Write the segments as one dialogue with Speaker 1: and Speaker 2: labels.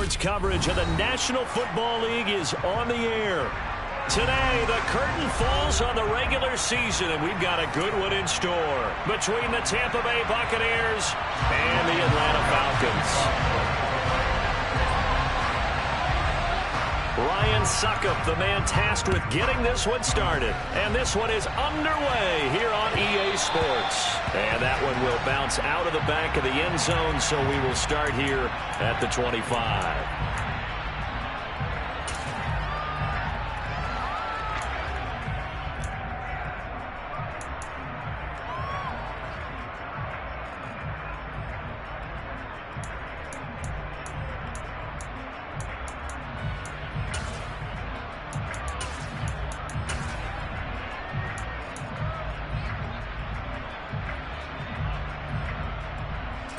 Speaker 1: Sports coverage of the National Football League is on the air. Today, the curtain falls on the regular season, and we've got a good one in store between the Tampa Bay Buccaneers and the Atlanta Falcons. Ryan Suckup, the man tasked with getting this one started. And this one is underway here on EA Sports. And that one will bounce out of the back of the end zone, so we will start here at the 25.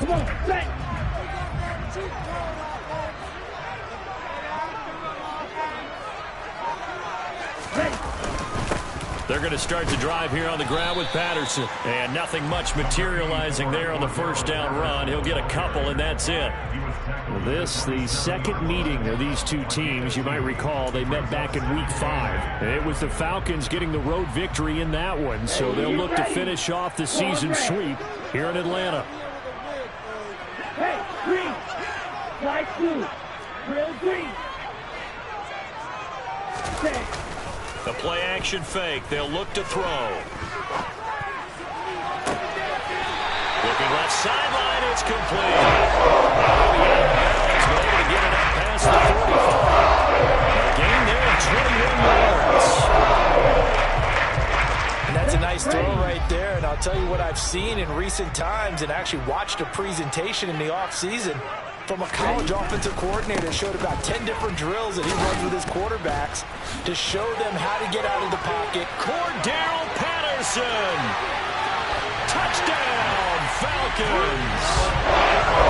Speaker 2: Come on, play.
Speaker 1: They're going to start the drive here on the ground with Patterson. And nothing much materializing there on the first down run. He'll get a couple, and that's it. This, the second meeting of these two teams. You might recall they met back in Week 5. It was the Falcons getting the road victory in that one, so they'll look to finish off the season sweep here in Atlanta.
Speaker 2: Hey, green, fly blue, real green.
Speaker 1: The play action fake. They'll look to throw. Looking left sideline. It's complete. He's able to get it up past the 45. Gain there of 21 yards.
Speaker 3: And that's a nice throw right there. And I'll tell you what I've seen in recent times and actually watched a presentation in the offseason from a college offensive coordinator. Showed about 10 different drills that he runs with his quarterbacks to show them how to get out of the pocket.
Speaker 1: Cordell Patterson. Touchdown, Falcons.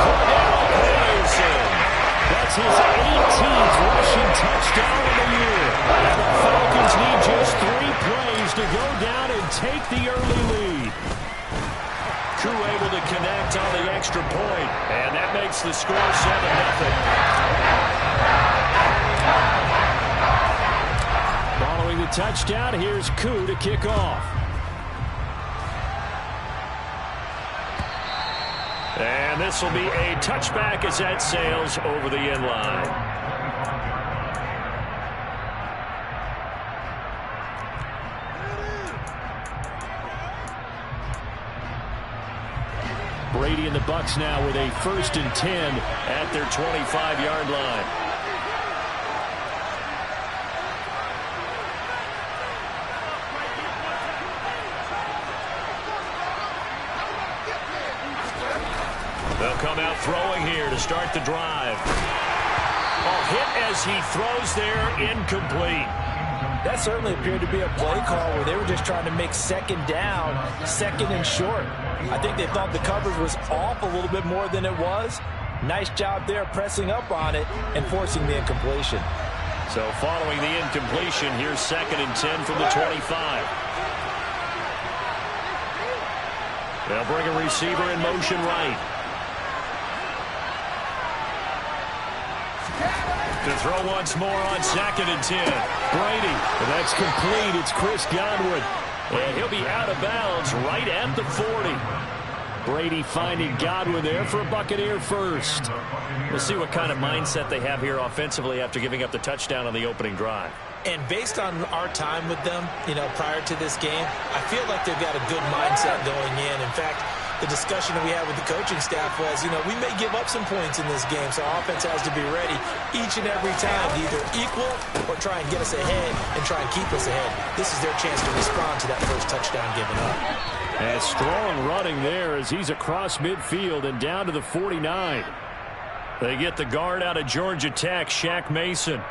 Speaker 1: Cordell Patterson. That's his 18th rushing touchdown of the year. And the Falcons need just 3 plays to go down and take the early lead. Crew able to connect on the extra point, and that makes the score 7-0. Following the touchdown, here's Koo to kick off. And this will be a touchback as that sails over the end line. Brady and the Bucs now with a 1st and 10 at their 25-yard line. They'll come out throwing here to start the drive. A hit as he throws there, incomplete.
Speaker 3: That certainly appeared to be a play call where they were just trying to make second down, second and short. I think they thought the coverage was off a little bit more than it was. Nice job there pressing up on it and forcing the incompletion.
Speaker 1: So following the incompletion, here's 2nd and 10 from the 25. They'll bring a receiver in motion right. To throw once more on 2nd and 10. Brady, and that's complete. It's Chris Godwin. And he'll be out of bounds right at the 40. Brady finding Godwin there for a Buccaneer first. We'll see what kind of mindset they have here offensively after giving up the touchdown on the opening drive.
Speaker 3: And based on our time with them, prior to this game, I feel like they've got a good mindset going in. In fact, the discussion that we had with the coaching staff was, we may give up some points in this game, so our offense has to be ready each and every time to either equal or try and get us ahead and try and keep us ahead. This is their chance to respond to that first touchdown given up.
Speaker 1: And strong running there as he's across midfield and down to the 49. They get the guard out of Georgia Tech, Shaq Mason.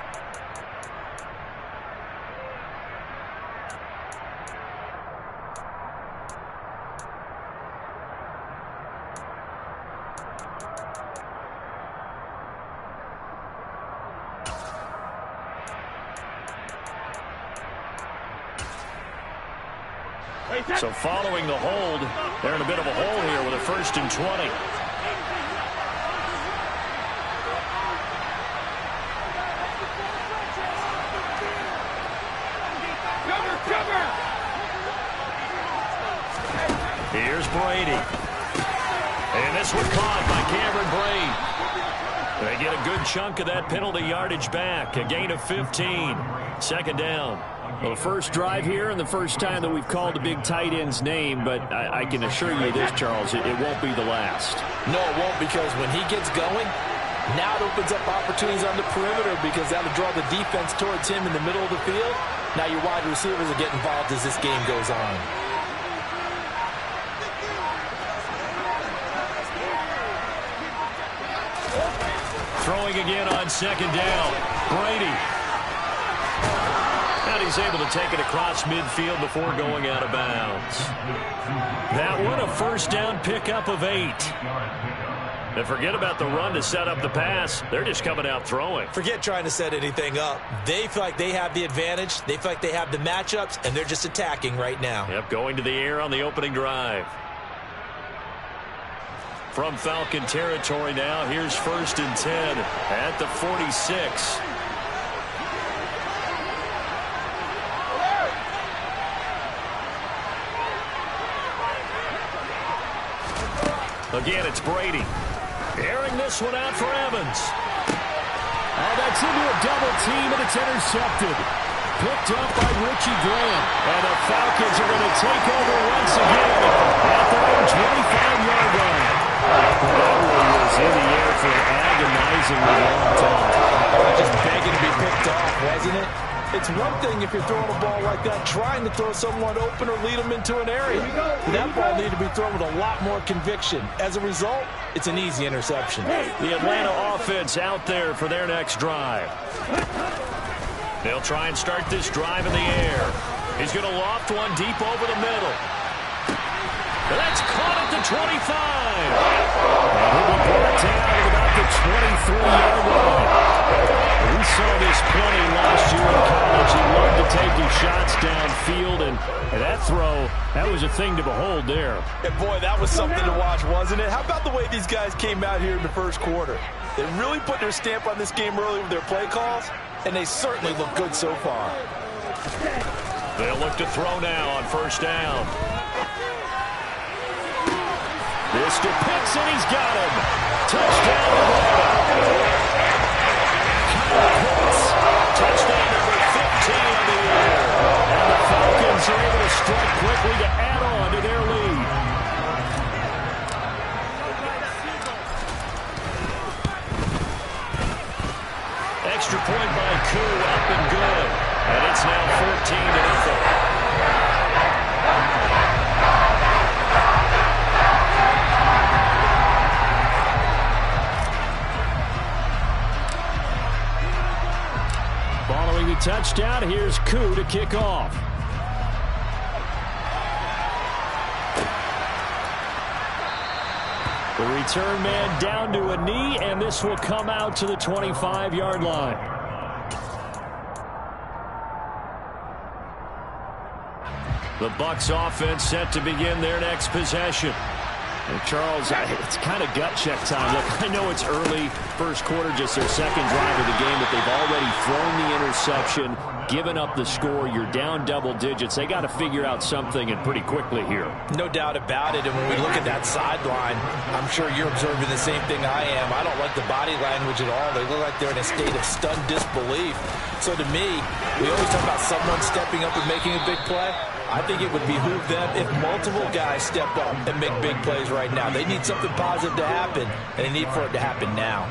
Speaker 1: So following the hold, they're in a bit of a hole here with a 1st and 20. here's Brady. And this one caught by Cameron Brate. They get a good chunk of that penalty yardage back. A gain of 15. Second down.
Speaker 4: Well, the first drive here and the first time that we've called the big tight end's name, but I can assure you this, Charles, it won't be the last.
Speaker 3: No, it won't, because when he gets going, now it opens up opportunities on the perimeter because that'll draw the defense towards him in the middle of the field. Now your wide receivers will get involved as this game goes on.
Speaker 1: Throwing again on second down. Brady. And he's able to take it across midfield before going out of bounds. That one, a first down pickup of 8. And forget about the run to set up the pass. They're just coming out throwing.
Speaker 3: Forget trying to set anything up. They feel like they have the advantage. They feel like they have the matchups, and they're just attacking right now.
Speaker 1: Yep, going to the air on the opening drive. From Falcon territory now, here's 1st and 10 at the 46. Again, it's Brady. Airing this one out for Evans.
Speaker 4: Oh, that's into a double team, and it's intercepted. Picked up by Richie Grant.
Speaker 1: And the Falcons are going to take over once again at their own 25-yard line. That one was in the air for an agonizingly long time.
Speaker 3: Just begging to be picked off, wasn't it? It's one thing if you're throwing a ball like that, trying to throw someone open or lead them into an area. That ball needed to be thrown with a lot more conviction. As a result, it's an easy interception.
Speaker 1: The Atlanta offense out there for their next drive. They'll try and start this drive in the air. He's going to loft one deep over the middle. That's caught at the 25. And he'll be brought down at about the 23-yard line. We saw this plenty last year in college. He loved to take his shots downfield, and that throw, that was a thing to behold there.
Speaker 3: And boy, that was something to watch, wasn't it? How about the way these guys came out here in the first quarter? They really put their stamp on this game early with their play calls, and they certainly look good so far.
Speaker 1: They'll look to throw now on first down. This to Pitts, and he's got him. Touchdown, Atlanta. Touchdown number 15 of the year. And the Falcons are able to strike quickly to add on to their lead. Extra point by Koo, up and good. And it's now 14-0. Following the touchdown, here's Koo to kick off. The return man down to a knee, and this will come out to the 25-yard line. The Bucs offense set to begin their next possession. And Charles, it's kind of gut check time. Look, I know it's early, first quarter, just their second drive of the game, but they've already thrown the interception, given up the score. You're down double digits. They got to figure out something, and pretty quickly here.
Speaker 3: No doubt about it. And when we look at that sideline, I'm sure you're observing the same thing I am. I don't like the body language at all. They look like they're in a state of stunned disbelief. So to me, we always talk about someone stepping up and making a big play. I think it would behoove them if multiple guys step up and make big plays right now. They need something positive to happen, and they need for it to happen now.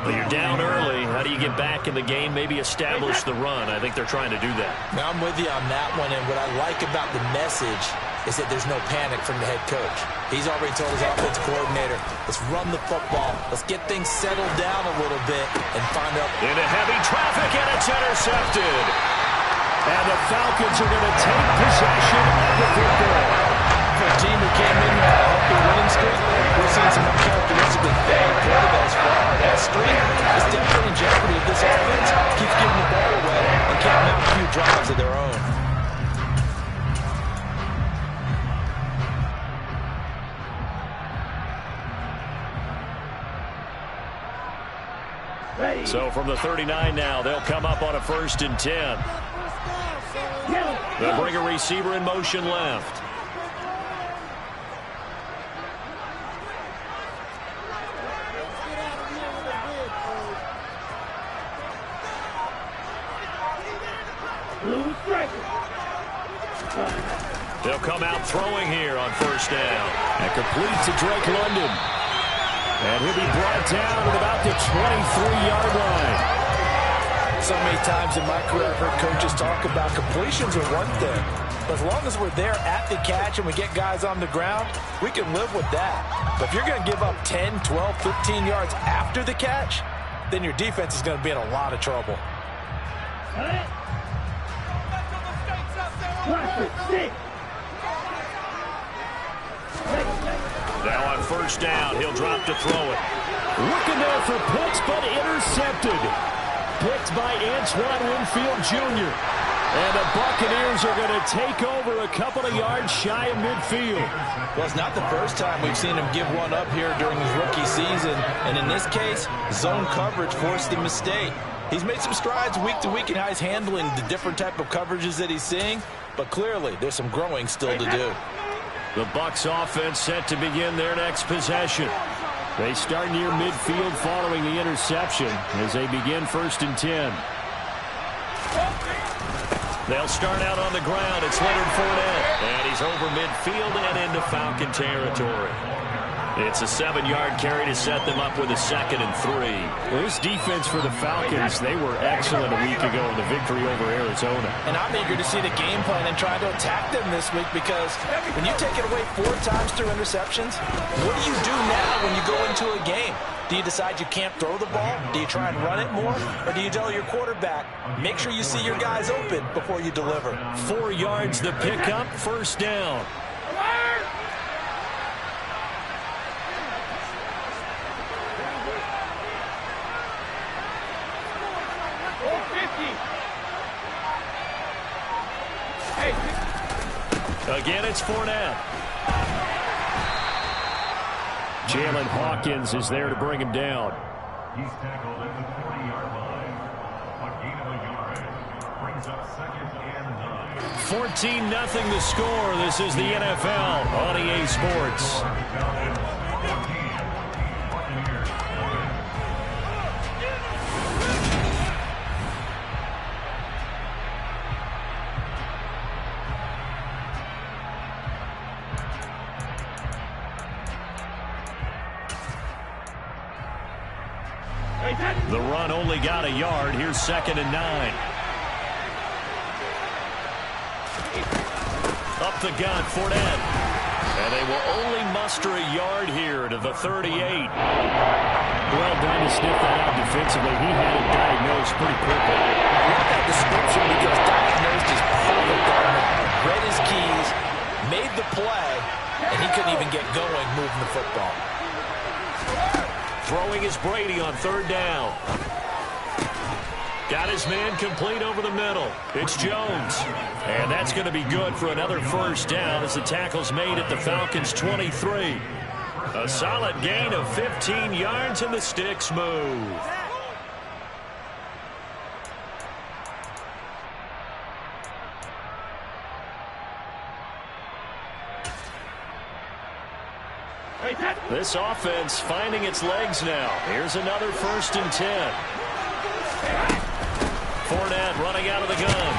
Speaker 1: Well, you're down early. How do you get back in the game, maybe establish the run? I think they're trying to do that.
Speaker 3: Now, I'm with you on that one, and what I like about the message is that there's no panic from the head coach. He's already told his offense coordinator, let's run the football, let's get things settled down a little bit, and find out.
Speaker 1: Into heavy traffic, and it's intercepted. And the Falcons are going to take possession of the football.
Speaker 3: For a team who came in with a healthy winning streak, we're seeing some uncharacteristically bad play thus far. That streak is definitely in jeopardy if this offense keeps giving the ball away and can't mount a few drives of their own.
Speaker 1: So from the 39 now, they'll come up on a 1st and 10. They'll bring a receiver in motion left. They'll come out throwing here on first down.
Speaker 4: And complete to Drake London. And he'll be brought down at about the 23-yard line.
Speaker 3: So many times in my career, I've heard coaches talk about completions are one thing. But as long as we're there at the catch and we get guys on the ground, we can live with that. But if you're going to give up 10, 12, 15 yards after the catch, then your defense is going to be in a lot of trouble.
Speaker 1: Now on first down, he'll drop to throw it.
Speaker 4: Looking there for Pitts, but intercepted. Picked by Antoine Winfield Jr. And the Buccaneers are going to take over a couple of yards shy of midfield.
Speaker 3: Well, it's not the first time we've seen him give one up here during his rookie season. And in this case, zone coverage forced the mistake. He's made some strides week to week in how he's handling the different type of coverages that he's seeing. But clearly, there's some growing still to do.
Speaker 1: The Bucs offense set to begin their next possession. They start near midfield following the interception as they begin 1st and 10. They'll start out on the ground. It's Leonard Fournette. And he's over midfield and into Falcon territory. It's a 7-yard carry to set them up with a 2nd and 3.
Speaker 4: Well, this defense for the Falcons, they were excellent a week ago in the victory over Arizona.
Speaker 3: And I'm eager to see the game plan and try to attack them this week because when you take it away 4 times through interceptions, what do you do now when you go into a game? Do you decide you can't throw the ball? Do you try and run it more? Or do you tell your quarterback, make sure you see your guys open before you deliver?
Speaker 1: 4 yards the pickup, first down. Again, it's Fournette.
Speaker 4: Jalen Hawkins is there to bring him down.
Speaker 5: He's tackled at the 40-yard line. A gain of a yard. Brings up 2nd and 9.
Speaker 1: 14-0 the score. This is the NFL on EA Sports. The run only got a yard. Here's 2nd and 9. Up the gun, Fournette. And they will only muster a yard here to the 38.
Speaker 4: Well done to sniff that out defensively. He had it diagnosed pretty quickly.
Speaker 3: I love that description because diagnosed is perfect on that. Read his keys, made the play, and he couldn't even get going moving the football.
Speaker 1: Throwing is Brady on 3rd down. Got his man complete over the middle. It's Jones. And that's going to be good for another first down as the tackle's made at the Falcons' 23. A solid gain of 15 yards and the sticks move. This offense finding its legs now. Here's another 1st and 10. Fournette running out of the gun.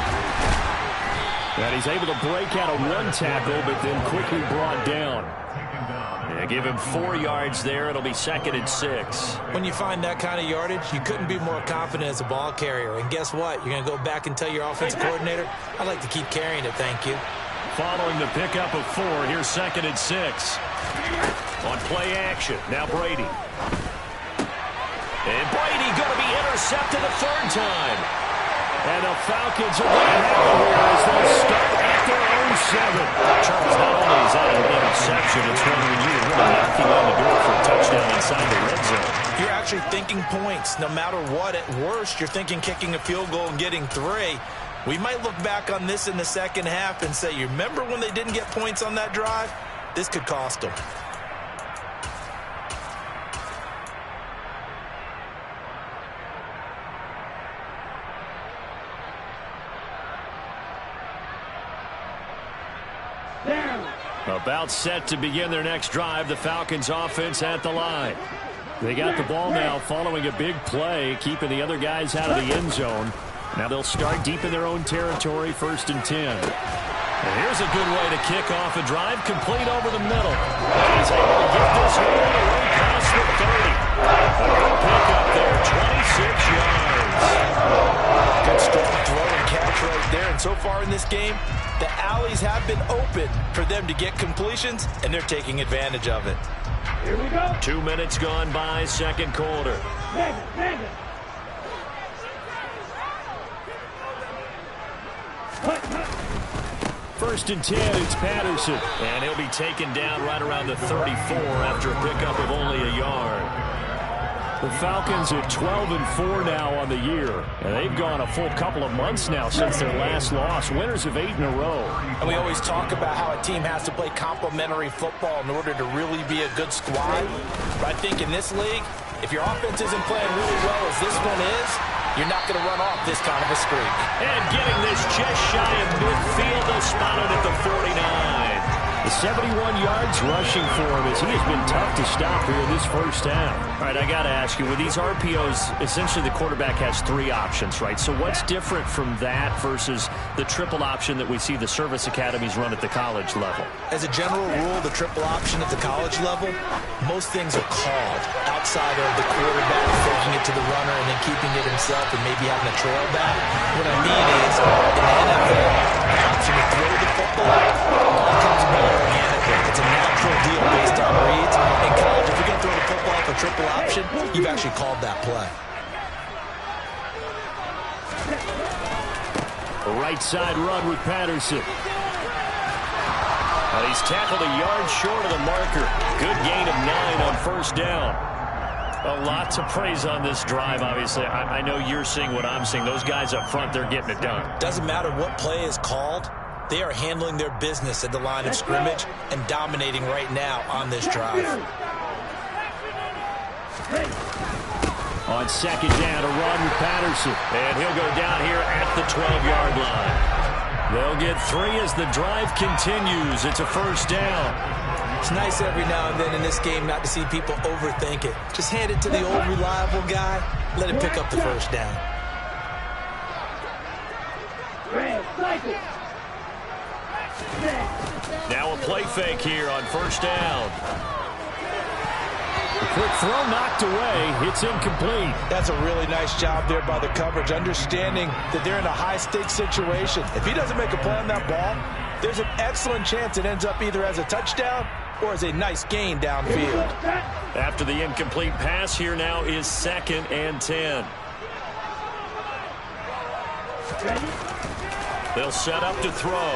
Speaker 4: And he's able to break out a run tackle, but then quickly brought down.
Speaker 1: Yeah, give him 4 yards there. It'll be 2nd and 6.
Speaker 3: When you find that kind of yardage, you couldn't be more confident as a ball carrier. And guess what? You're going to go back and tell your offensive coordinator, I'd like to keep carrying it, thank you.
Speaker 1: Following the pickup of 4, here's 2nd and 6. On play action, now Brady. And Brady going to be intercepted a 3rd time. And the Falcons are going to have it here as they start at their own 7. Charles, not only is that an interception, it's one when you're really knocking on the door for a touchdown inside the red zone.
Speaker 3: You're actually thinking points. No matter what, at worst, you're thinking kicking a field goal and getting 3. We might look back on this in the second half and say, you remember when they didn't get points on that drive? This could cost them.
Speaker 1: About set to begin their next drive. The Falcons offense at the line. They got the ball now following a big play, keeping the other guys out of the end zone. Now they'll start deep in their own territory, 1st and 10. And here's a good way to kick off a drive, complete over the middle. He's able to get this one away past the 30. A good pickup there, 26 yards.
Speaker 3: Good strong throw and catch right there. And so far in this game, the alleys have been open for them to get completions, and they're taking advantage of it.
Speaker 2: Here we go.
Speaker 1: 2 minutes gone by, second quarter.
Speaker 2: Mega.
Speaker 1: First and 10, it's Patterson. And he'll be taken down right around the 34 after a pickup of only a yard. The Falcons are 12-4 now on the year. And they've gone a full couple of months now since their last loss. Winners of 8 in a row.
Speaker 3: And we always talk about how a team has to play complementary football in order to really be a good squad. But I think in this league, if your offense isn't playing really well as this one is, you're not going to run off this kind of a streak.
Speaker 1: And getting this just shy of midfield, they'll spot it at the 49. The 71 yards rushing for him as he has been tough to stop here in this first half. All right, I got to ask you, with these RPOs, essentially the quarterback has 3 options, right? So what's different from that versus the triple option that we see the service academies run at the college level?
Speaker 3: As a general rule, the triple option at the college level, most things are called outside of the quarterback faking it to the runner and then keeping it himself and maybe having a trail back. What I mean is, in the NFL, the option to throw the football comes about organically. It's a natural deal based on reads. In college, if you're going to throw the football off a triple option, you've actually called that play.
Speaker 1: A right side run with Patterson. And he's tackled a yard short of the marker. Good gain of 9 on first down. A lot to praise on this drive, obviously. I know you're seeing what I'm seeing. Those guys up front, they're getting it done.
Speaker 3: Doesn't matter what play is called. They are handling their business at the line of scrimmage and dominating right now on this drive.
Speaker 1: On second down, a run with Patterson. And he'll go down here at the 12-yard line. They'll get 3 as the drive continues. It's a first down.
Speaker 3: It's nice every now and then in this game not to see people overthink it. Just hand it to the old reliable guy. Let him pick up the first down.
Speaker 1: Now a play fake here on first down. The quick throw knocked away. It's incomplete.
Speaker 3: That's a really nice job there by the coverage, understanding that they're in a high-stakes situation. If he doesn't make a play on that ball, there's an excellent chance it ends up either as a touchdown or as a nice gain downfield.
Speaker 1: After the incomplete pass, here now is 2nd and 10. They'll set up to throw.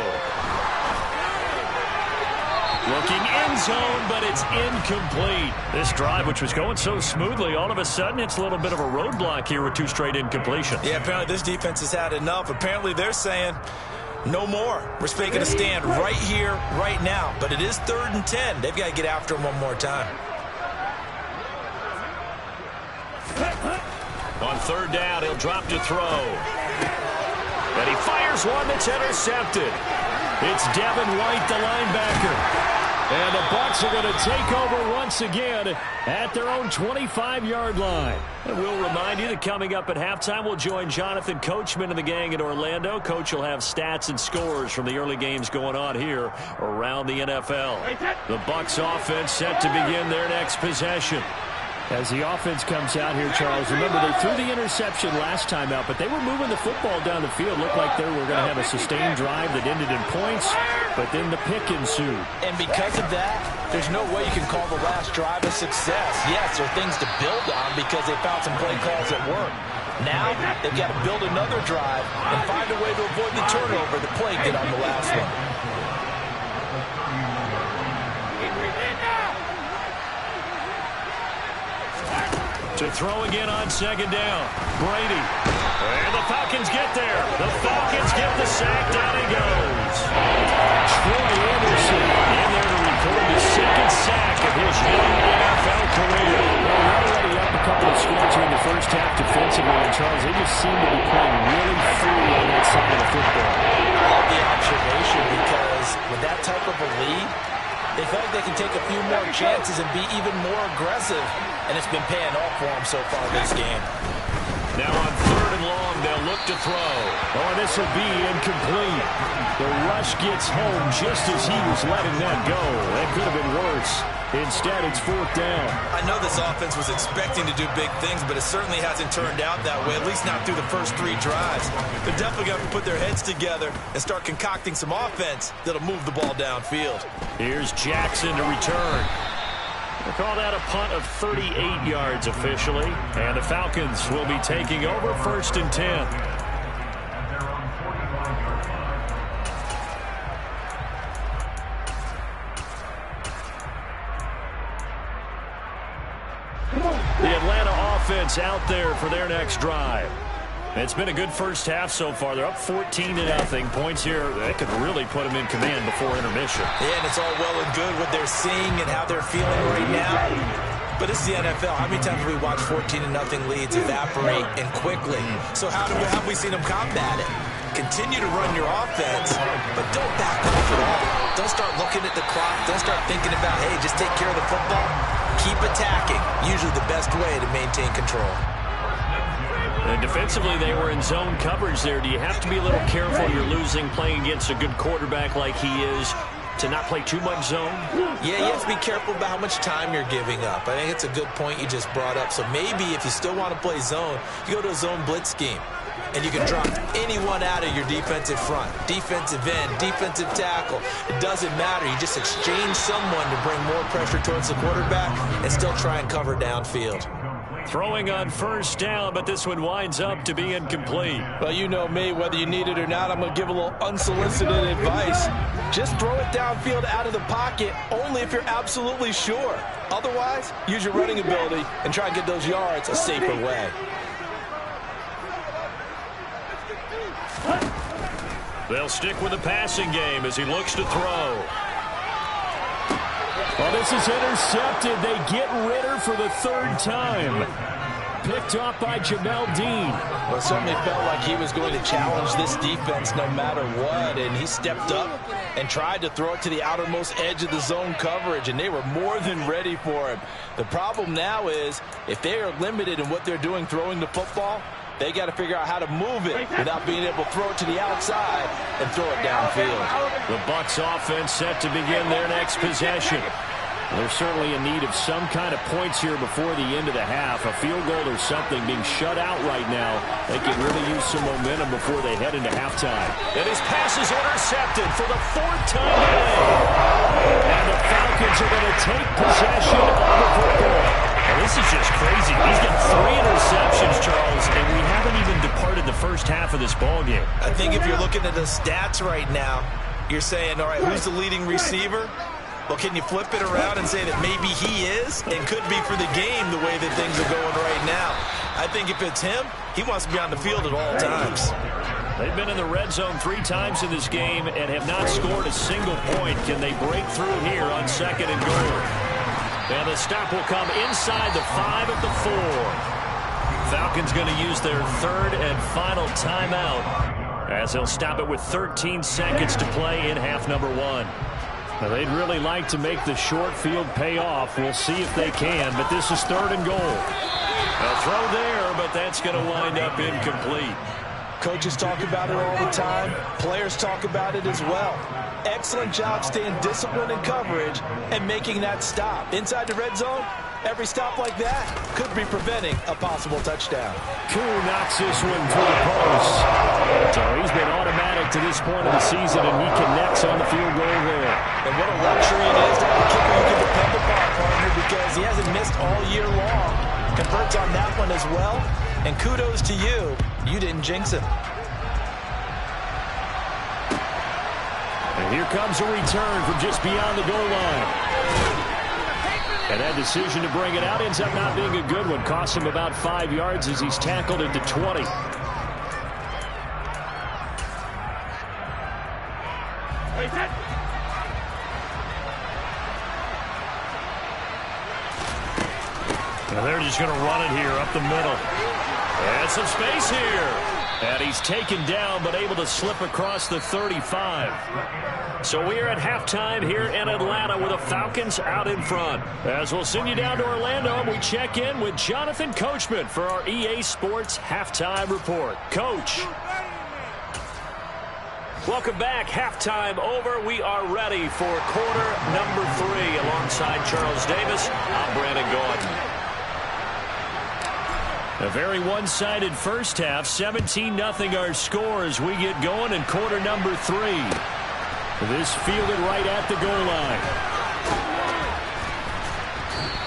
Speaker 1: Looking end zone, but it's incomplete. This drive, which was going so smoothly, all of a sudden it's a little bit of a roadblock here with 2 straight incompletions.
Speaker 3: Yeah, apparently this defense has had enough. Apparently they're saying, no more. We're making a stand right here, right now. But it is 3rd and 10. They've got to get after him one more time.
Speaker 1: On 3rd down, he'll drop to throw. And he fires one that's intercepted. It's Devin White, the linebacker. And the Bucs are going to take over once again at their own 25-yard line. And we'll remind you that coming up at halftime, we'll join Jonathan Coachman and the gang in Orlando. Coach will have stats and scores from the early games going on here around the NFL. The Bucs offense set to begin their next possession. As the offense comes out here, Charles, remember they threw the interception last time out, but they were moving the football down the field. Looked like they were going to have a sustained drive that ended in points, but then the pick ensued.
Speaker 3: And because of that, there's no way you can call the last drive a success. Yes, there are things to build on because they found some play calls that work. Now, they've got to build another drive and find a way to avoid the turnover that plagued it on the last one.
Speaker 1: To throw again on 2nd down. Brady. And the Falcons get there. The Falcons get the sack. Down he goes. Troy Anderson in there to record the 2nd sack of his young NFL career.
Speaker 4: Well, they're already up a couple of scores here in the first half defensively. And Charles, they just seem to be playing really free on that side of the football.
Speaker 3: I love the observation because with that type of a lead, they feel like they can take a few more chances and be even more aggressive, and it's been paying off for them so far this game.
Speaker 1: Now on 3rd and long, they'll look to throw.
Speaker 4: Oh, this will be incomplete. The rush gets home just as he was letting that go. That could have been worse. Instead, it's 4th down.
Speaker 3: I know this offense was expecting to do big things, but it certainly hasn't turned out that way, at least not through the first 3 drives. They're definitely going to put their heads together and start concocting some offense that'll move the ball downfield.
Speaker 1: Here's Jackson to return. They call that a punt of 38 yards officially, and the Falcons will be taking over 1st and 10. The Atlanta offense out there for their next drive. It's been a good first half so far. They're up 14-0. Points here, that could really put them in command before intermission.
Speaker 3: Yeah, and it's all well and good what they're seeing and how they're feeling right now. But it's the NFL. How many times have we watched 14-0 leads evaporate and quickly? So how have we seen them combat it? Continue to run your offense, but don't back off at all. Don't start looking at the clock. Don't start thinking about, hey, just take care of the football. Keep attacking. Usually the best way to maintain control.
Speaker 1: And defensively, they were in zone coverage there. Do you have to be a little careful? You're losing playing against a good quarterback like he is to not play too much zone?
Speaker 3: Yeah, you have to be careful about how much time you're giving up. I think it's a good point you just brought up. So maybe if you still want to play zone, you go to a zone blitz scheme. And you can drop anyone out of your defensive front. Defensive end, defensive tackle. It doesn't matter. You just exchange someone to bring more pressure towards the quarterback and still try and cover downfield.
Speaker 1: Throwing on 1st down, but this one winds up to be incomplete.
Speaker 3: Well, you know me, whether you need it or not, I'm going to give a little unsolicited advice. Just throw it downfield out of the pocket only if you're absolutely sure. Otherwise, use your running ability and try and get those yards a safer way.
Speaker 1: They'll stick with the passing game as he looks to throw.
Speaker 4: Well, this is intercepted. They get Ritter for the 3rd time. Picked off by Jamel Dean.
Speaker 3: Well, it certainly felt like he was going to challenge this defense no matter what, and he stepped up and tried to throw it to the outermost edge of the zone coverage, and they were more than ready for him. The problem now is if they are limited in what they're doing throwing the football, they got to figure out how to move it without being able to throw it to the outside and throw it downfield.
Speaker 1: The Bucs offense set to begin their next possession.
Speaker 4: They're certainly in need of some kind of points here before the end of the half. A field goal or something being shut out right now. They can really use some momentum before they head into halftime.
Speaker 1: And his pass is intercepted for the 4th time today. And the Falcons are going to take possession of the football. Well, this is just crazy. He's got 3 interceptions, Charles, and we haven't even departed the first half of this ballgame.
Speaker 3: I think if you're looking at the stats right now, you're saying, all right, who's the leading receiver? Well, can you flip it around and say that maybe he is and could be for the game the way that things are going right now? I think if it's him, he wants to be on the field at all times.
Speaker 1: They've been in the red zone 3 times in this game and have not scored a single point. Can they break through here on 2nd and goal? And the stop will come inside the 5 at the 4. Falcons going to use their 3rd and final timeout as they'll stop it with 13 seconds to play in half number 1.
Speaker 4: Now, they'd really like to make the short field pay off. We'll see if they can, but this is 3rd and goal.
Speaker 1: A throw there, but that's going to wind up incomplete.
Speaker 3: Coaches talk about it all the time. Players talk about it as well. Excellent job staying disciplined in coverage and making that stop. Inside the red zone, every stop like that could be preventing a possible touchdown.
Speaker 4: Koo knocks this one to the post. So he's been automatic to this point of the season, and he connects on the field goal there.
Speaker 3: And what a luxury it is to have a kicker you can depend upon, partner, because he hasn't missed all year long. Converts on that one as well. And kudos to you. You didn't jinx him.
Speaker 4: And here comes a return from just beyond the goal line. And that decision to bring it out ends up not being a good one. Costs him about 5 yards as he's tackled at the 20.
Speaker 1: Now they're just going to run it here up the middle. And some space here. And he's taken down, but able to slip across the 35. So we are at halftime here in Atlanta with the Falcons out in front. As we'll send you down to Orlando, we check in with Jonathan Coachman for our EA Sports Halftime Report. Coach. Welcome back. Halftime over. We are ready for quarter number 3. Alongside Charles Davis, I'm Brandon Gordon. A very one-sided first half. 17-0 our score as we get going in quarter number 3. This fielded right at the goal line.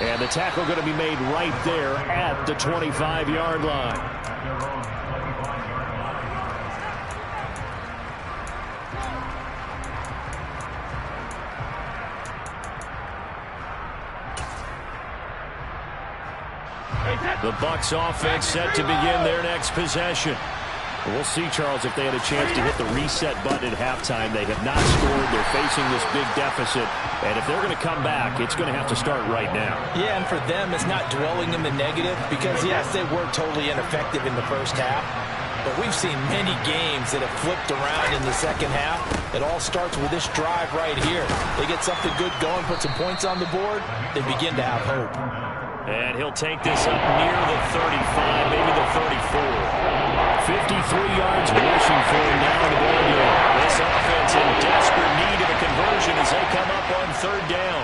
Speaker 1: And the tackle going to be made right there at the 25-yard line. The Bucs offense set to begin their next possession. We'll see, Charles, if they had a chance to hit the reset button at halftime. They have not scored. They're facing this big deficit. And if they're going to come back, it's going to have to start right now.
Speaker 3: Yeah, and for them, it's not dwelling in the negative because, yes, they were totally ineffective in the first half. But we've seen many games that have flipped around in the second half. It all starts with this drive right here. They get something good going, put some points on the board, they begin to have hope.
Speaker 1: And he'll take this up near the 35, maybe the 34. 53 yards rushing for him now in the ball game. This offense in desperate need of a conversion as they come up on third down.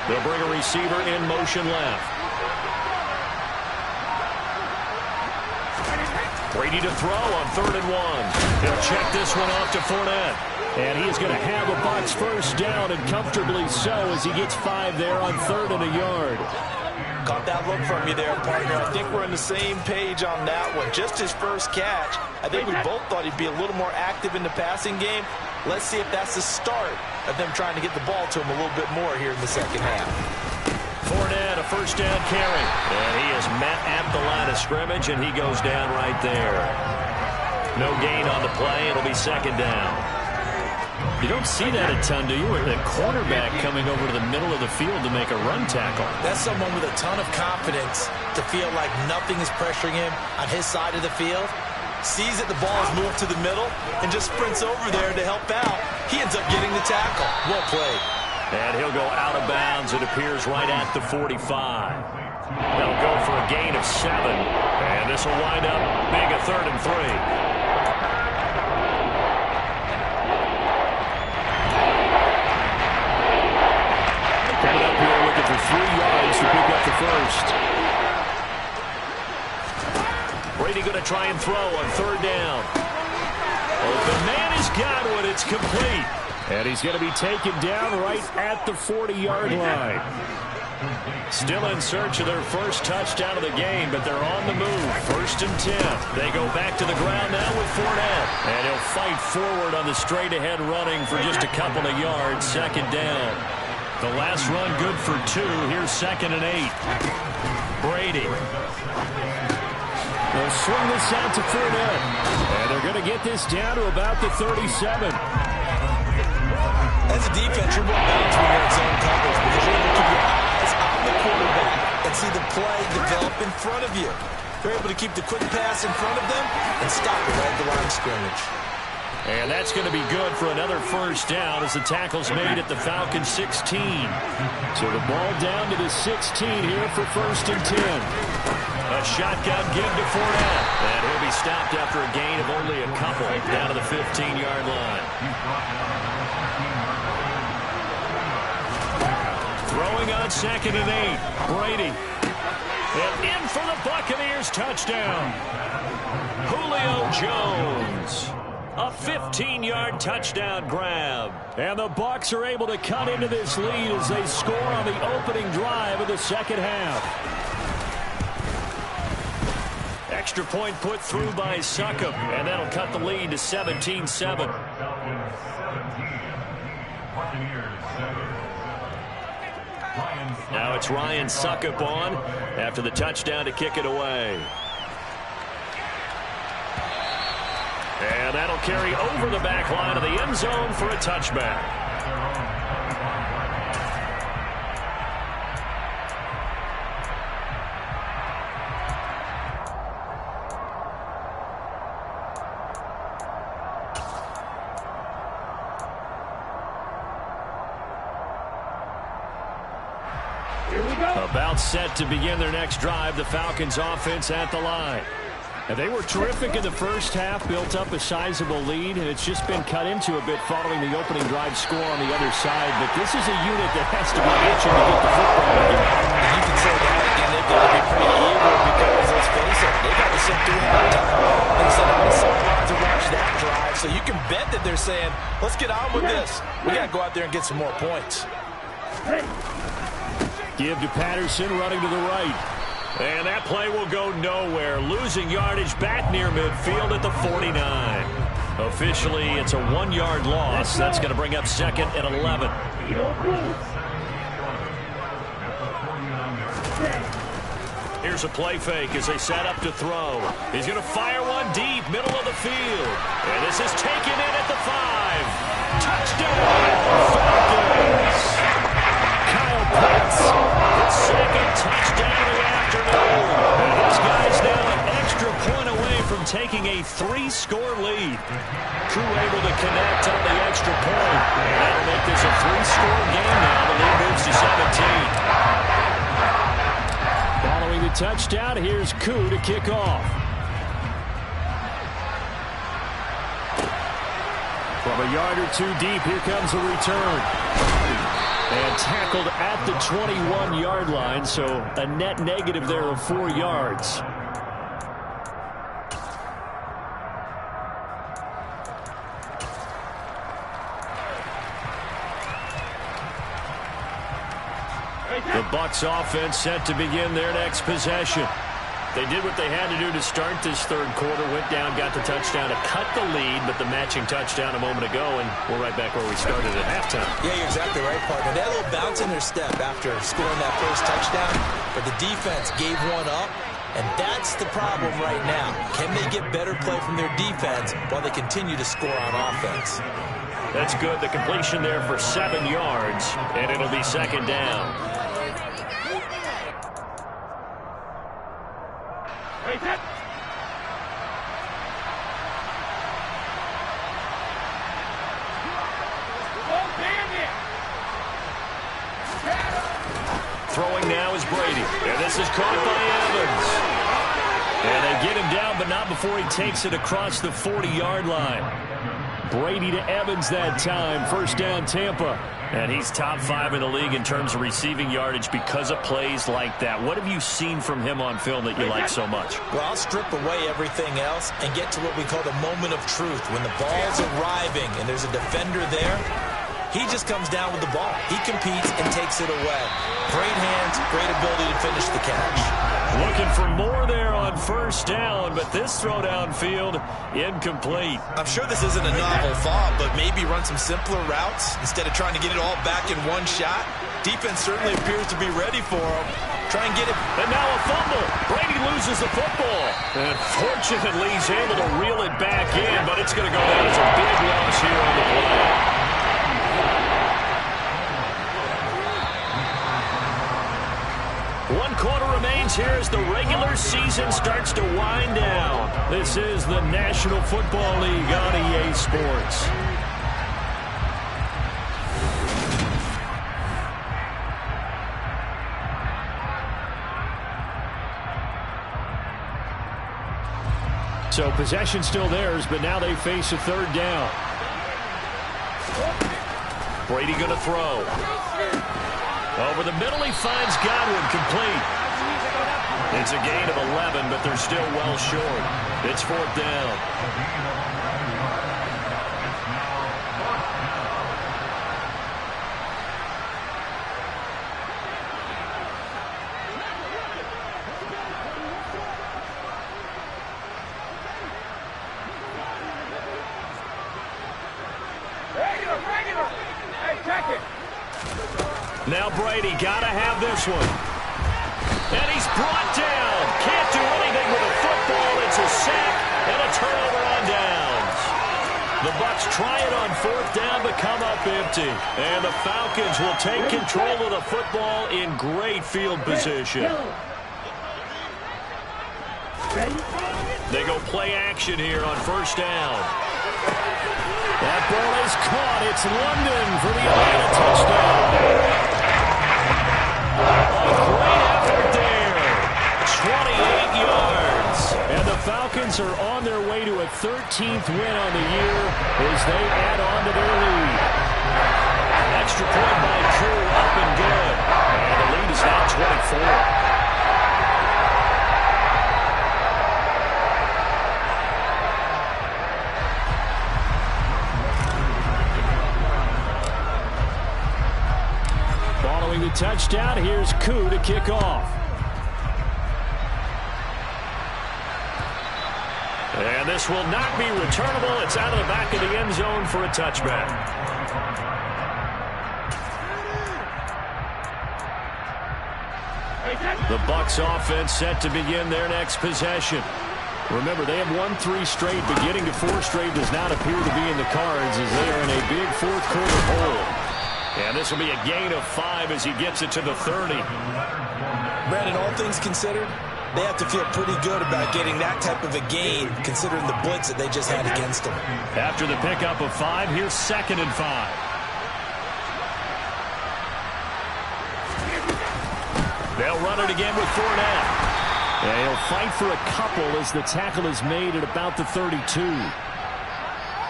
Speaker 1: They'll bring a receiver in motion left. Brady to throw on 3rd and 1. He'll check this one off to Fournette. And he is going to have a Bucs first down, and comfortably so, as he gets 5 there on 3rd and a yard.
Speaker 3: Caught that look from you there, partner. I think we're on the same page on that one. Just his first catch. I think we both thought he'd be a little more active in the passing game. Let's see if that's the start of them trying to get the ball to him a little bit more here in the second half.
Speaker 1: Fournette, a first down carry. And he is met at the line of scrimmage, and he goes down right there. No gain on the play. It'll be 2nd down. You don't see that a ton, do you? The cornerback coming over to the middle of the field to make a run tackle.
Speaker 3: That's someone with a ton of confidence to feel like nothing is pressuring him on his side of the field. Sees that the ball is moved to the middle and just sprints over there to help out. He ends up getting the tackle. Well played.
Speaker 1: And he'll go out of bounds. It appears right at the 45. They'll go for a gain of 7. And this will wind up being a 3rd and 3. Coming up here looking for 3 yards to pick up the first. Brady going to try and throw on 3rd down. The man has got one. It's complete. And he's going to be taken down right at the 40-yard line. Still in search of their first touchdown of the game, but they're on the move. 1st and 10. They go back to the ground now with Fournette. And he'll fight forward on the straight-ahead running for just a couple of yards. 2nd down. The last run good for 2. Here's 2nd and 8. Brady. They'll swing this out to Fournette. And they're going to get this down to about the 37.
Speaker 3: As a defense, you're more balanced when you're in zone coverage because you're able to keep your eyes on the quarterback and see the play develop in front of you. They're able to keep the quick pass in front of them and stop it right at the line of scrimmage.
Speaker 1: And that's going to be good for another first down as the tackle's made at the Falcons 16. So the ball down to the 16 here for 1st and 10. A shotgun give to Fournette. And he'll be stopped after a gain of only a couple down to the 15-yard line. Throwing on 2nd and 8. Brady. And in for the Buccaneers touchdown. Julio Jones. A 15-yard touchdown grab. And the Bucs are able to cut into this lead as they score on the opening drive of the second half. Extra point put through by Succop, and that'll cut the lead to 17-7. Now it's Ryan Succop on after the touchdown to kick it away. And that'll carry over the back line of the end zone for a touchback. timeout set to begin their next drive. The Falcons offense at the line.
Speaker 4: And they were terrific in the first half, built up a sizable lead, and it's just been cut into a bit following the opening drive score on the other side. But this is a unit that has to be itching to get the football again.
Speaker 3: And you can say that again. They've got to be pretty eager because, let's face it, they got to sit through halftime. They said on the sidelines to watch that drive. So you can bet that they're saying, let's get on with this. We got to go out there and get some more points.
Speaker 4: Give to Patterson, running to the right.
Speaker 1: And that play will go nowhere. Losing yardage back near midfield at the 49. Officially, it's a 1-yard loss. That's going to bring up 2nd and 11. Here's a play fake as they set up to throw. He's going to fire one deep, middle of the field. And this is taken in at the 5. Touchdown, Falcons! Kyle Pitts, his 2nd touchdown of the afternoon. And this guy's now an extra point away from taking a 3-score lead. Crew able to connect on the extra point. And that'll make this a 3-score game now. The lead moves to 17.
Speaker 4: Following the touchdown, here's Koo to kick off. From a yard or two deep, here comes a return. And tackled at the 21-yard line, so a net negative there of 4 yards.
Speaker 1: The Bucs offense set to begin their next possession. They did what they had to do to start this third quarter. Went down, got the touchdown to cut the lead, but the matching touchdown a moment ago, and we're right back where we started at halftime.
Speaker 3: Yeah, you're exactly right, partner. They had a little bounce in their step after scoring that first touchdown, but the defense gave one up, and that's the problem right now. Can they get better play from their defense while they continue to score on offense?
Speaker 1: That's good. The completion there for 7 yards, and it'll be 2nd down. Throwing now is Brady. And this is caught by Evans. And they get him down, but not before he takes it across the 40-yard line.
Speaker 4: Brady to Evans that time. 1st down, Tampa.
Speaker 1: And he's top 5 in the league in terms of receiving yardage because of plays like that. What have you seen from him on film that you like so much?
Speaker 3: Well, I'll strip away everything else and get to what we call the moment of truth. When the ball's arriving and there's a defender there, he just comes down with the ball. He competes and takes it away. Great hands, great ability to finish the catch.
Speaker 1: Looking for more there on 1st down, but this throw downfield incomplete.
Speaker 3: I'm sure this isn't a novel thought, but maybe run some simpler routes instead of trying to get it all back in one shot. Defense certainly appears to be ready for him. Try and get it.
Speaker 1: And now a fumble. Brady loses the football. And fortunately, he's able to reel it back in, but it's going to go down as a big loss here on the play. 1 quarter remains here as the regular season starts to wind down. This is the National Football League on EA Sports.
Speaker 4: So possession still theirs, but now they face a 3rd down.
Speaker 1: Brady going to throw. Over the middle, he finds Godwin, complete. It's a gain of 11, but they're still well short. It's 4th down. Now Brady got to have this one. And he's brought down. Can't do anything with a football. It's a sack and a turnover on downs. The Bucs try it on 4th down but come up empty. And the Falcons will take control of the football in great field position. They go play action here on 1st down.
Speaker 4: That ball is caught. It's London for the Atlanta touchdown.
Speaker 1: A great effort
Speaker 4: Falcons are on their way to a 13th win on the year as they add on to their lead.
Speaker 1: Extra point by Crew, up and good. And the lead is now 24.
Speaker 4: Following the touchdown, here's Koo to kick off.
Speaker 1: And this will not be returnable. It's out of the back of the end zone for a touchback. The Bucs offense set to begin their next possession.
Speaker 4: Remember, they have won 3 straight, but getting to 4 straight does not appear to be in the cards as they are in a big fourth quarter hole.
Speaker 1: And this will be a gain of 5 as he gets it to the 30.
Speaker 3: Brandon, all things considered, they have to feel pretty good about getting that type of a gain, considering the blitz that they just had against them.
Speaker 1: After the pickup of 5, here's 2nd and 5. They'll run it again with Fournette.
Speaker 4: Yeah, he'll fight for a couple as the tackle is made at about the 32.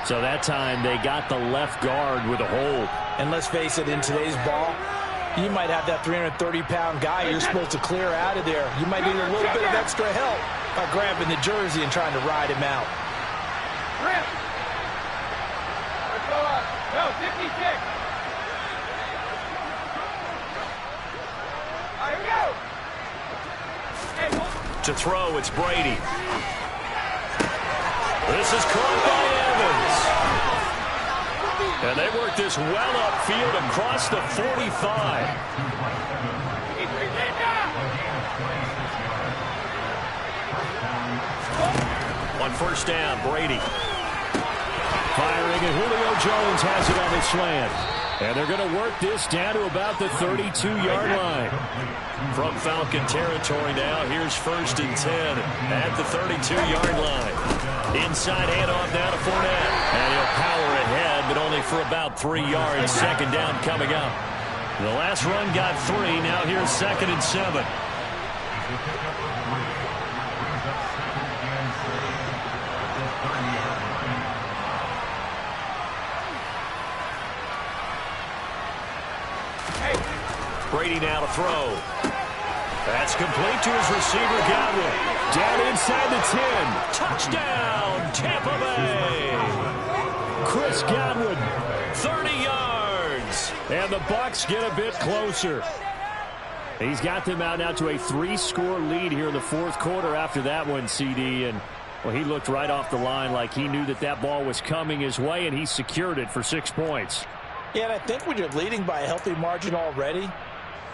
Speaker 4: So that time they got the left guard with a hold.
Speaker 3: And let's face it, in today's ball, you might have that 330-pound guy you're supposed to clear out of there. You might need a little bit of extra help by grabbing the jersey and trying to ride him out.
Speaker 2: Let's go up. Go, 56. All right, here we go. Hey,
Speaker 1: To throw, it's Brady. This is caught by Evans. And they work this well upfield across the 45. On first down, Brady.
Speaker 4: Firing, and Julio Jones has it on the slant. And they're going to work this down to about the 32-yard line.
Speaker 1: From Falcon territory now, here's 1st and 10 at the 32-yard line. Inside handoff now to Fournette. And he'll power ahead, but only for about 3 yards. 2nd down coming up. The last run got 3. Now here's 2nd and 7. Brady now to throw. That's complete to his receiver, Godwin.
Speaker 4: Down inside the 10.
Speaker 1: Touchdown, Tampa Bay.
Speaker 4: Chris Godwin.
Speaker 1: 30 yards.
Speaker 4: And the Bucs get a bit closer. He's got them out now to a 3-score lead here in the fourth quarter after that one, CD. And, well, he looked right off the line like he knew that that ball was coming his way, and he secured it for 6 points.
Speaker 3: Yeah, and I think when you're leading by a healthy margin already,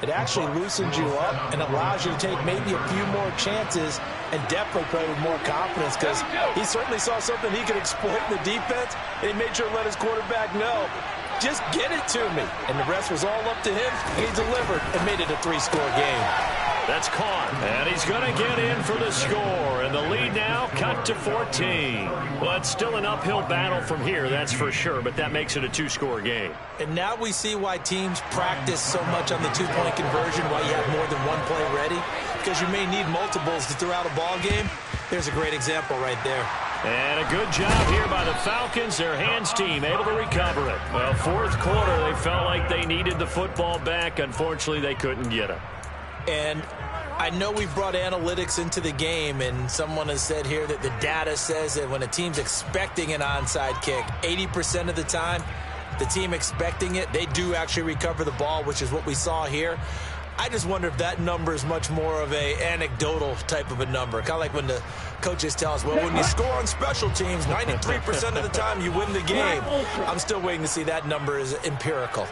Speaker 3: it actually loosens you up and allows you to take maybe a few more chances and definitely play with more confidence, because he certainly saw something he could exploit in the defense, and he made sure to let his quarterback know, just get it to me. And the rest was all up to him, and he delivered and made it a 3-score game.
Speaker 1: That's caught, and he's going to get in for the score, and the lead now cut to 14. Well, it's still an uphill battle from here, that's for sure, but that makes it a 2-score game.
Speaker 3: And now we see why teams practice so much on the 2-point conversion, why you have more than one play ready, because you may need multiples to throw out a ball game. There's a great example right there.
Speaker 1: And a good job here by the Falcons. Their hands team able to recover it. Well, fourth quarter, they felt like they needed the football back. Unfortunately, they couldn't get it.
Speaker 3: And I know we've brought analytics into the game, and someone has said here that the data says that when a team's expecting an onside kick, 80% of the time, the team expecting it, they do actually recover the ball, which is what we saw here. I just wonder if that number is much more of a anecdotal type of a number. Kind of like when the coaches tell us, well, when you score on special teams, 93% of the time you win the game. I'm still waiting to see that number is empirical.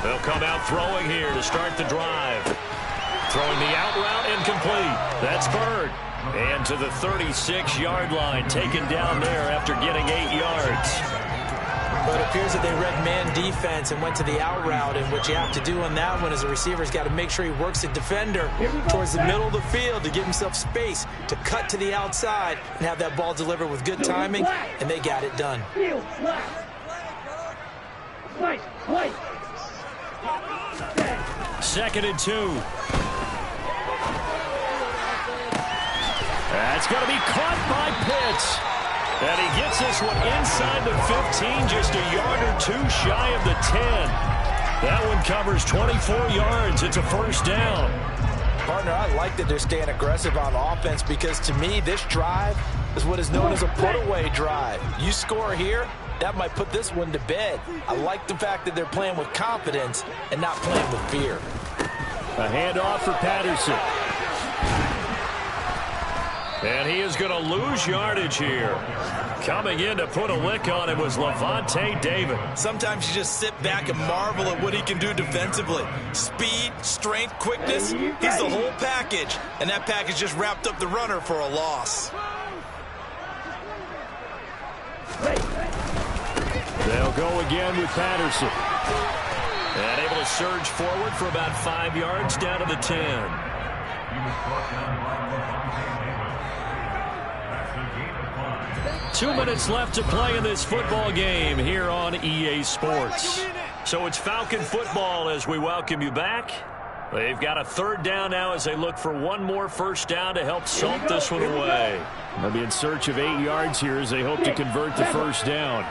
Speaker 1: They'll come out throwing here to start the drive. Throwing the out route incomplete. That's Bird. And to the 36-yard line, taken down there after getting 8 yards.
Speaker 3: But it appears that they read man defense and went to the out route, and what you have to do on that one is the receiver's got to make sure he works the defender towards the middle of the field to give himself space to cut to the outside and have that ball delivered with good timing, and they got it done.
Speaker 1: 2nd and 2. That's going to be caught by Pitts. And he gets this one inside the 15, just a yard or two shy of the 10. That one covers 24 yards. It's a first down.
Speaker 3: Partner, I like that they're staying aggressive on offense because, to me, this drive is what is known as a put-away drive. You score here, that might put this one to bed. I like the fact that they're playing with confidence and not playing with fear.
Speaker 1: A handoff for Patterson. And he is going to lose yardage here. Coming in to put a lick on it was Levante David.
Speaker 3: Sometimes you just sit back and marvel at what he can do defensively. Speed, strength, quickness, he's the whole package. And that package just wrapped up the runner for a loss.
Speaker 1: They'll go again with Patterson. And able to surge forward for about 5 yards down to the 10.
Speaker 5: He was brought down by Levante David. That's a gain of 5.
Speaker 1: 2 minutes left to play in this football game here on EA Sports. So it's Falcon football as we welcome you back. They've got a third down now as they look for one more first down to help salt this one away. They'll be in search of 8 yards here as they hope to convert the first down.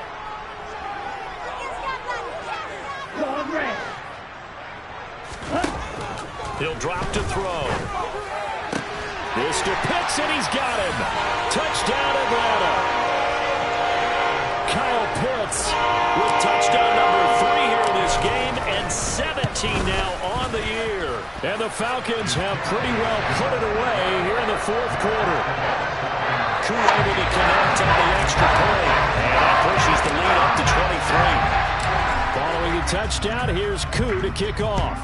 Speaker 1: He'll drop to throw. This to Pitts, and he's got him. Touchdown, Atlanta. Kyle Pitts with touchdown number 3 here in this game, and 17 now on the year. And the Falcons have pretty well put it away here in the fourth quarter. Koo able to connect on the extra point, and that pushes the lead up to 23. Following the touchdown, here's Koo to kick off.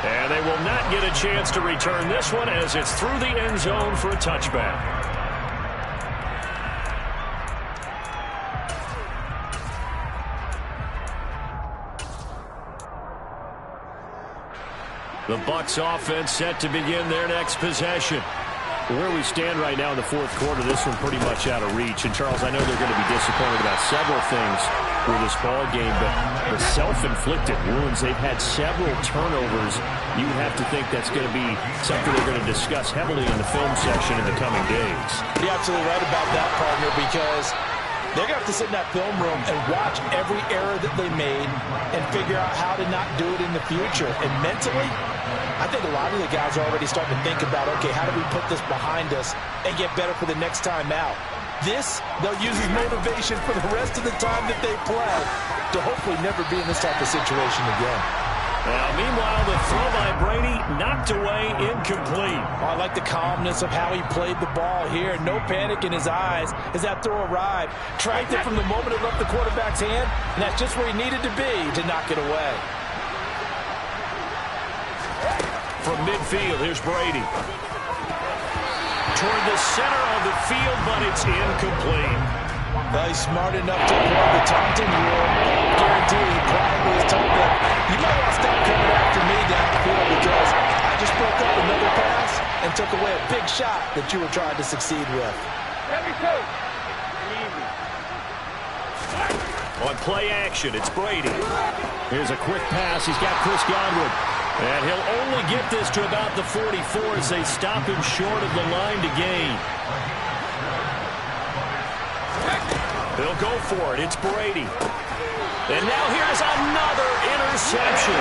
Speaker 1: And they will not get a chance to return this one as it's through the end zone for a touchback. The Bucs offense set to begin their next possession. Where we stand right now in the fourth quarter, this one pretty much out of reach. And, Charles, I know they're going to be disappointed about several things with this ball game, but the self-inflicted wounds, they've had several turnovers. You have to think that's going to be something they're going to discuss heavily in the film section in the coming days.
Speaker 3: You're absolutely right about that, partner, because they're going to have to sit in that film room and watch every error that they made and figure out how to not do it in the future. And mentally, I think a lot of the guys are already starting to think about, okay, how do we put this behind us and get better for the next time out? This, they'll use as motivation for the rest of the time that they play to hopefully never be in this type of situation again.
Speaker 1: Now, meanwhile, the throw by Brady knocked away, incomplete.
Speaker 3: Oh, I like the calmness of how he played the ball here. No panic in his eyes as that throw arrived. Tracked it from the moment it left the quarterback's hand, and that's just where he needed to be to knock it away.
Speaker 1: From midfield, here's Brady. Toward the center of the field, but it's incomplete.
Speaker 3: Well, he's smart enough to avoid the taunting rule. Guarantee he probably was told that you might want to stop coming after me downfield because I just broke up another pass and took away a big shot that you were trying to succeed with.
Speaker 1: On play action, it's Brady. Here's a quick pass. He's got Chris Godwin. And he'll only get this to about the 44 as they stop him short of the line to gain. He'll go for it. It's Brady. And now here's another interception.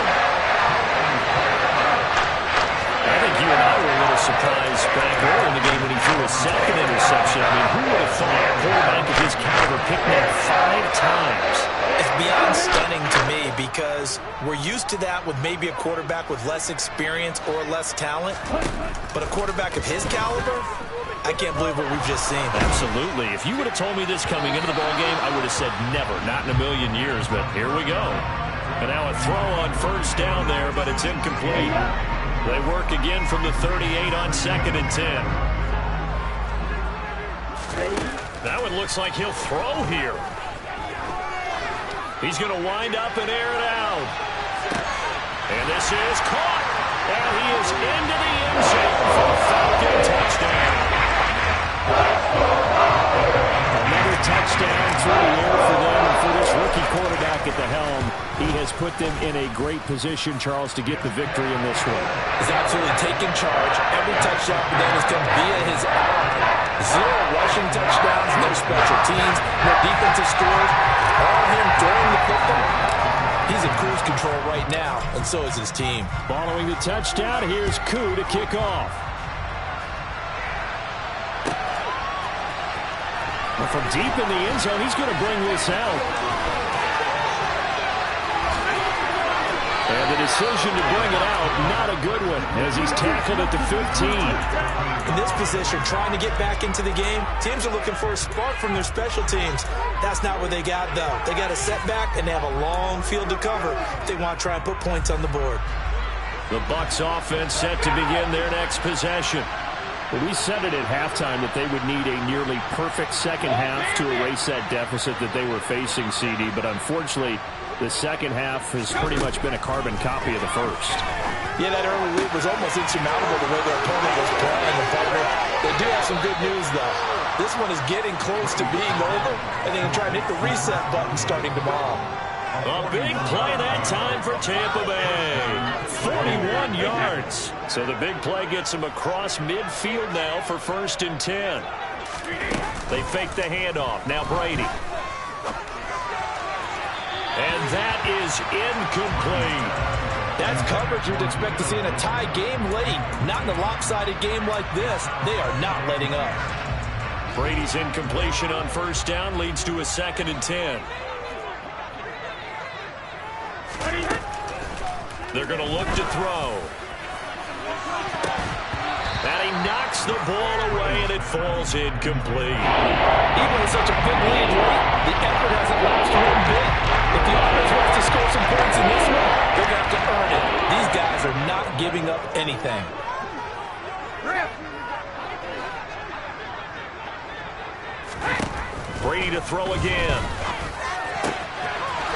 Speaker 1: I think you and I were a little surprised back early in the game when he threw a second interception. I mean, who would have thought a quarterback of his caliber picked that 5 times?
Speaker 3: It's beyond stunning to me because we're used to that with maybe a quarterback with less experience or less talent. But a quarterback of his caliber, I can't believe what we've just seen.
Speaker 1: Absolutely. If you would have told me this coming into the ballgame, I would have said never, not in a million years. But here we go. And now a throw on first down there, but it's incomplete. They work again from the 38 on 2nd and 10. That one looks like he'll throw here. He's going to wind up and air it out. And this is caught. And he is into the end zone for a Falcon touchdown. Another touchdown through the air for them and for this rookie quarterback at the helm.
Speaker 4: He has put them in a great position, Charles, to get the victory in this one.
Speaker 3: He's absolutely taken charge. Every touchdown for them has come via his arm. 0 rushing touchdowns, no special teams, no defensive scores. All him throwing the football. He's in cruise control right now, and so is his team.
Speaker 4: Following the touchdown, here's Koo to kick off. Well, from deep in the end zone, he's going to bring this out. And the decision to bring it out, not a good one, as he's tackled at the 15.
Speaker 3: In this position, trying to get back into the game, teams are looking for a spark from their special teams. That's not what they got, though. They got a setback, and they have a long field to cover if they want to try and put points on the board.
Speaker 1: The Bucs offense set to begin their next possession.
Speaker 4: Well, we said it at halftime that they would need a nearly perfect second half to erase that deficit that they were facing, CD, but unfortunately, the second half has pretty much been a carbon copy of the first.
Speaker 3: Yeah, that early lead was almost insurmountable the way their opponent was playing the partner. They do have some good news, though. This one is getting close to being over, and they can try and hit the reset button starting tomorrow.
Speaker 1: A big play that time for Tampa Bay. 41 yards. So the big play gets them across midfield now for 1st and 10. They fake the handoff. Now Brady. And that is incomplete.
Speaker 3: That's coverage you'd expect to see in a tie game late. Not in a lopsided game like this. They are not letting up.
Speaker 1: Brady's incompletion on 1st down leads to a 2nd and 10. They're going to look to throw. And he knocks the ball away, and it falls incomplete.
Speaker 3: Even with such a big lead late, the effort hasn't lasted one bit. If the offense wants to score some points in this one, they're going to have to earn it. These guys are not giving up anything.
Speaker 1: Brady to throw again.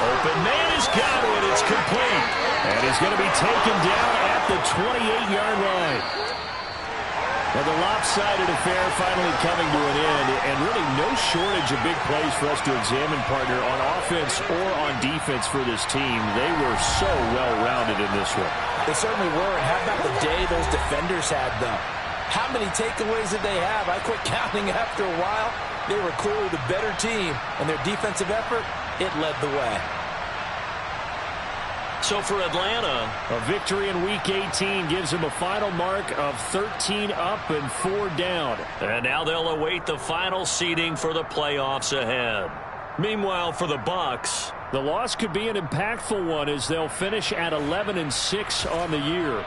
Speaker 1: Open man has got it. It's complete.
Speaker 4: And he's going to be taken down at the 28-yard line. Well, the lopsided affair finally coming to an end, and really no shortage of big plays for us to examine, partner, on offense or on defense for this team. They were so well-rounded in this one.
Speaker 3: They certainly were, and how about the day those defenders had, though? How many takeaways did they have? I quit counting after a while. They were clearly the better team, and their defensive effort, it led the way.
Speaker 1: So for Atlanta,
Speaker 4: a victory in Week 18 gives them a final mark of 13 up and 4 down.
Speaker 1: And now they'll await the final seeding for the playoffs ahead. Meanwhile, for the Bucs,
Speaker 4: the loss could be an impactful one as they'll finish at 11-6 on the year.